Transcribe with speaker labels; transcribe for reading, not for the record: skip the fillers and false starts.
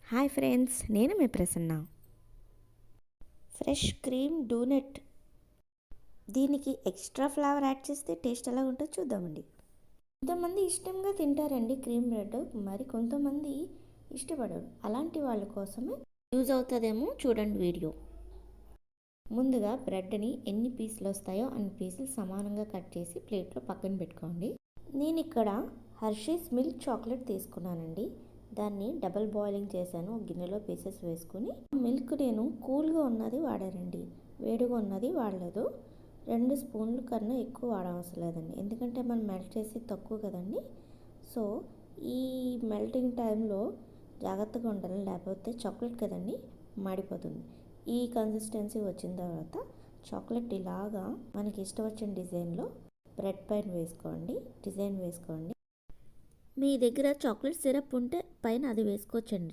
Speaker 1: Hi friends, నేను మీ Prasanna. Fresh cream donut. దీనికి ఎక్స్ట్రా ఫ్లేవర్ యాడ్ చేస్తే టేస్ట్ ఎలా ఉంటుందో చూద్దామండి. కొంతమంది ఇష్టంగా తింటారండి క్రీమ్ బ్రెడ్, మరి కొంతమంది ఇష్టపడరు. అలాంటి వాళ్ళ కోసమే యూజ్ అవుతుందేమో చూడండి వీడియో. ముందుగా బ్రెడ్ని ఎన్ని పీసులు వస్తాయో అన్ని పీసులు సమానంగా కట్ చేసి ప్లేట్లో పక్కన పెట్టుకోండి. నేను ఇక్కడ హర్షీస్ మిల్క్ చాక్లెట్ తీసుకున్నానండి. దాన్ని డబల్ బాయిలింగ్ చేశాను. గిన్నెలో పీసెస్ వేసుకుని మిల్క్ నేను కూల్గా ఉన్నది వాడానండి, వేడిగా ఉన్నది వాడలేదు. 2 స్పూన్లు కన్నా ఎక్కువ వాడవసరం లేదండి, ఎందుకంటే మనం మెల్ట్ చేసి తక్కువ కదండి. సో ఈ మెల్టింగ్ టైంలో జాగ్రత్తగా ఉండాలి, లేకపోతే చాక్లెట్ కదండి మాడిపోతుంది. ఈ కన్సిస్టెన్సీ వచ్చిన తర్వాత చాక్లెట్ ఇలాగా మనకి ఇష్టం వచ్చిన డిజైన్లో బ్రెడ్ పైన వేసుకోండి, డిజైన్ వేసుకోండి. మీ దగ్గర చాక్లెట్ సిరప్ ఉంటే పైన అది వేసుకోవచ్చండి.